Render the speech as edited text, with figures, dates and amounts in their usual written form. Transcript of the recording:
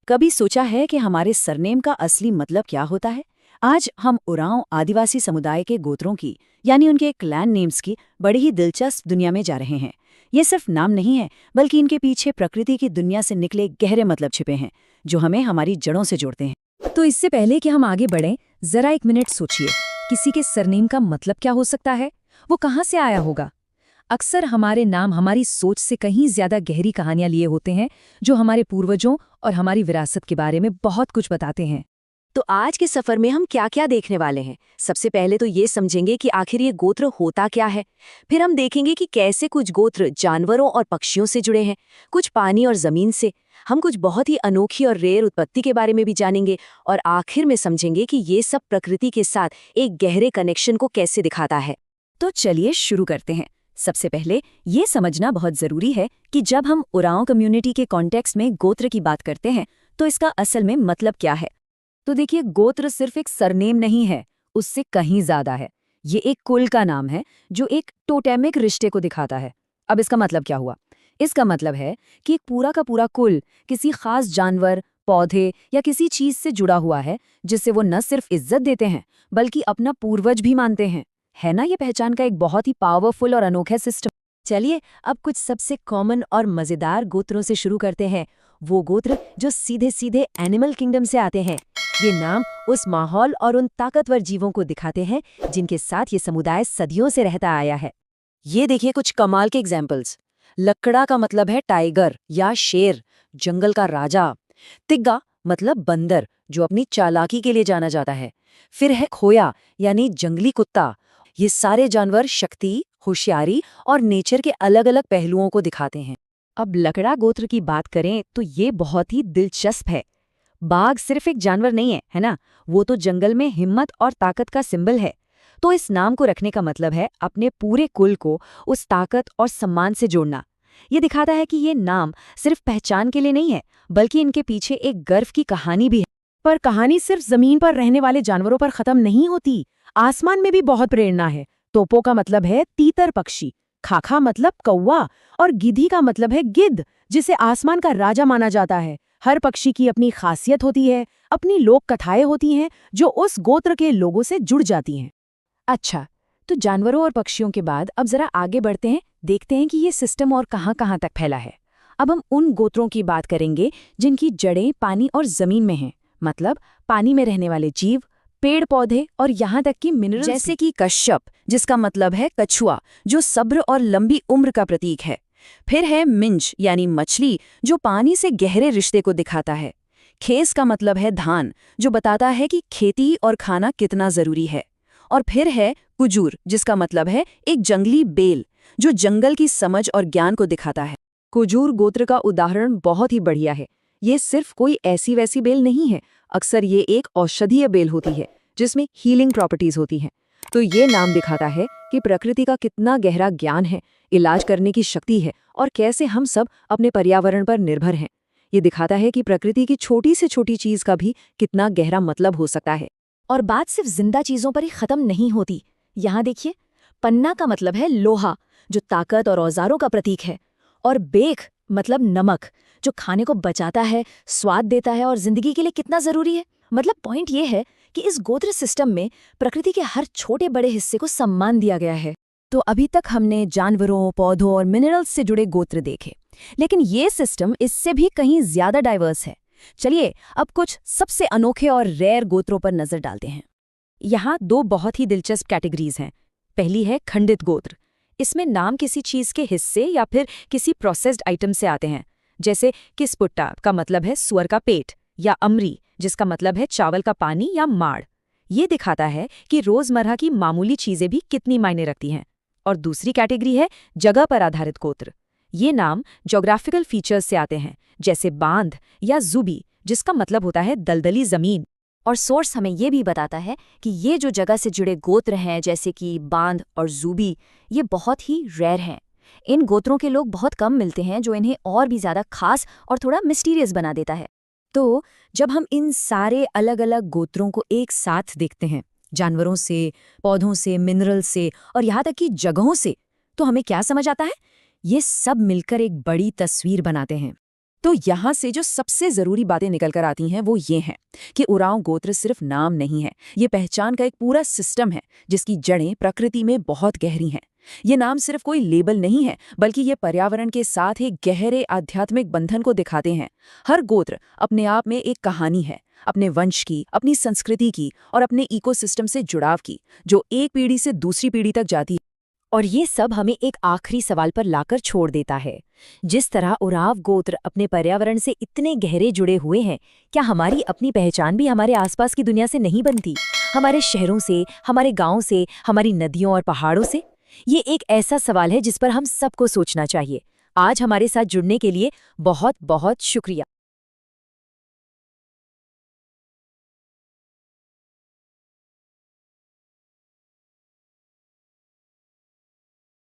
कभी सोचा है कि हमारे सरनेम का असली मतलब क्या होता है? आज हम उरांव आदिवासी समुदाय के गोत्रों की यानी उनके क्लैन नेम्स की बड़ी ही दिलचस्प दुनिया में जा रहे हैं। ये सिर्फ नाम नहीं है, बल्कि इनके पीछे प्रकृति की दुनिया से निकले गहरे मतलब छिपे हैं, जो हमें हमारी जड़ों से जोड़ते हैं। तो इससे पहले कि हम आगे बढ़ें, जरा एक मिनट सोचिए, किसी के सरनेम का मतलब क्या हो सकता है? वो कहाँ से आया होगा? अक्सर हमारे नाम हमारी सोच से कहीं ज्यादा गहरी कहानियां लिए होते हैं, जो हमारे पूर्वजों और हमारी विरासत के बारे में बहुत कुछ बताते हैं। तो आज के सफर में हम क्या क्या देखने वाले हैं? सबसे पहले तो ये समझेंगे कि आखिर ये गोत्र होता क्या है। फिर हम देखेंगे कि कैसे कुछ गोत्र जानवरों और पक्षियों से जुड़े हैं, कुछ पानी और जमीन से। हम कुछ बहुत ही अनोखी और रेयर उत्पत्ति के बारे में भी जानेंगे, और आखिर में समझेंगे कि ये सब प्रकृति के साथ एक गहरे कनेक्शन को कैसे दिखाता है। तो चलिए शुरू करते हैं। सबसे पहले ये समझना बहुत जरूरी है कि जब हम उरांव कम्युनिटी के कॉन्टेक्स्ट में गोत्र की बात करते हैं, तो इसका असल में मतलब क्या है। तो देखिए, गोत्र सिर्फ एक सरनेम नहीं है, उससे कहीं ज्यादा है। ये एक कुल का नाम है जो एक टोटेमिक रिश्ते को दिखाता है। अब इसका मतलब क्या हुआ? इसका मतलब है कि एक पूरा का पूरा कुल किसी खास जानवर, पौधे या किसी चीज से जुड़ा हुआ है, जिससे वो न सिर्फ इज्जत देते हैं, बल्कि अपना पूर्वज भी मानते हैं। है ना ये पहचान का एक बहुत ही पावरफुल और अनोखा सिस्टम। चलिए अब कुछ सबसे कॉमन और मजेदार गोत्रों से शुरू करते हैं, वो गोत्र जो सीधे सीधे एनिमल किंगडम से आते हैं। ये नाम उस माहौल और उन ताकतवर जीवों को दिखाते हैं जिनके साथ ये समुदाय सदियों से रहता आया है। ये देखिए कुछ कमाल के एग्जाम्पल्स। लकड़ा का मतलब है टाइगर या शेर, जंगल का राजा। तिग्गा मतलब बंदर, जो अपनी चालाकी के लिए जाना जाता है। फिर है खोया यानी जंगली कुत्ता। ये सारे जानवर शक्ति, होशियारी और नेचर के अलग अलग पहलुओं को दिखाते हैं। अब लकड़ा गोत्र की बात करें तो ये बहुत ही दिलचस्प है। बाघ सिर्फ एक जानवर नहीं है, है ना? वो तो जंगल में हिम्मत और ताकत का सिंबल है। तो इस नाम को रखने का मतलब है अपने पूरे कुल को उस ताकत और सम्मान से जोड़ना। ये दिखाता है कि ये नाम सिर्फ पहचान के लिए नहीं है, बल्कि इनके पीछे एक गर्व की कहानी भी है। पर कहानी सिर्फ जमीन पर रहने वाले जानवरों पर खत्म नहीं होती। आसमान में भी बहुत प्रेरणा है। तोपो का मतलब है तीतर पक्षी, खाखा मतलब कौवा, और गिधी का मतलब है गिद्ध, जिसे आसमान का राजा माना जाता है। हर पक्षी की अपनी खासियत होती है, अपनी लोक कथाएं होती हैं जो उस गोत्र के लोगों से जुड़ जाती हैं। अच्छा, तो जानवरों और पक्षियों के बाद अब जरा आगे बढ़ते हैं, देखते हैं कि ये सिस्टम और कहाँ-कहाँ तक फैला है। अब हम उन गोत्रों की बात करेंगे जिनकी जड़ें पानी और जमीन में हैं, मतलब पानी में रहने वाले जीव, पेड़ पौधे और यहाँ तक कि मिनरल्स। जैसे कि कश्यप, जिसका मतलब है कछुआ, जो सब्र और लंबी उम्र का प्रतीक है। फिर है मिंज यानी मछली, जो पानी से गहरे रिश्ते को दिखाता है। खेस का मतलब है धान, जो बताता है कि खेती और खाना कितना जरूरी है। और फिर है कुजूर, जिसका मतलब है एक जंगली बेल, जो जंगल की समझ और ज्ञान को दिखाता है। कुजूर गोत्र का उदाहरण बहुत ही बढ़िया है। ये सिर्फ कोई ऐसी वैसी बेल नहीं है, अक्सर ये एक औषधीय बेल होती है जिसमें हीलिंग प्रॉपर्टीज होती हैं। तो ये नाम दिखाता है कि प्रकृति का कितना गहरा ज्ञान है, इलाज करने की शक्ति है, और कैसे हम सब अपने पर्यावरण पर निर्भर हैं। ये दिखाता है कि प्रकृति की छोटी से छोटी चीज का भी कितना गहरा मतलब हो सकता है। और बात सिर्फ जिंदा चीजों पर ही खत्म नहीं होती। यहाँ देखिए, पन्ना का मतलब है लोहा, जो ताकत और औजारों का प्रतीक है। और बेख मतलब नमक, जो खाने को बचाता है, स्वाद देता है और जिंदगी के लिए कितना जरूरी है। मतलब पॉइंट ये है कि इस गोत्र सिस्टम में प्रकृति के हर छोटे बड़े हिस्से को सम्मान दिया गया है। तो अभी तक हमने जानवरों, पौधों और मिनरल्स से जुड़े गोत्र देखे, लेकिन ये सिस्टम इससे भी कहीं ज्यादा डाइवर्स है। चलिए अब कुछ सबसे अनोखे और रेयर गोत्रों पर नजर डालते हैं। यहाँ दो बहुत ही दिलचस्प कैटेगरीज हैं। पहली है खंडित गोत्र। इसमें नाम किसी चीज के हिस्से या फिर किसी प्रोसेस्ड आइटम से आते हैं, जैसे किस्पुट्टा का मतलब है सुअर का पेट, या अमरी, जिसका मतलब है चावल का पानी या माड़। ये दिखाता है कि रोजमर्रा की मामूली चीजें भी कितनी मायने रखती हैं। और दूसरी कैटेगरी है जगह पर आधारित गोत्र। ये नाम ज्योग्राफिकल फीचर्स से आते हैं, जैसे बांध या जुबी, जिसका मतलब होता है दलदली जमीन। और सोर्स हमें ये भी बताता है कि ये जो जगह से जुड़े गोत्र हैं, जैसे कि बांध और जूबी, ये बहुत ही रेयर हैं। इन गोत्रों के लोग बहुत कम मिलते हैं, जो इन्हें और भी ज़्यादा खास और थोड़ा मिस्टीरियस बना देता है। तो जब हम इन सारे अलग अलग गोत्रों को एक साथ देखते हैं, जानवरों से, पौधों से, मिनरल से और यहाँ तक कि जगहों से, तो हमें क्या समझ आता है? ये सब मिलकर एक बड़ी तस्वीर बनाते हैं। तो यहाँ से जो सबसे ज़रूरी बातें निकल कर आती हैं वो ये हैं कि उरांव गोत्र सिर्फ नाम नहीं है, ये पहचान का एक पूरा सिस्टम है जिसकी जड़ें प्रकृति में बहुत गहरी हैं। ये नाम सिर्फ कोई लेबल नहीं है, बल्कि ये पर्यावरण के साथ एक गहरे आध्यात्मिक बंधन को दिखाते हैं। हर गोत्र अपने आप में एक कहानी है, अपने वंश की, अपनी संस्कृति की और अपने इकोसिस्टम से जुड़ाव की, जो एक पीढ़ी से दूसरी पीढ़ी तक जाती है। और ये सब हमें एक आखिरी सवाल पर लाकर छोड़ देता है। जिस तरह उरांव गोत्र अपने पर्यावरण से इतने गहरे जुड़े हुए हैं, क्या हमारी अपनी पहचान भी हमारे आसपास की दुनिया से नहीं बनती? हमारे शहरों से, हमारे गांव से, हमारी नदियों और पहाड़ों से? ये एक ऐसा सवाल है जिस पर हम सबको सोचना चाहिए। आज हमारे साथ जुड़ने के लिए बहुत बहुत शुक्रिया।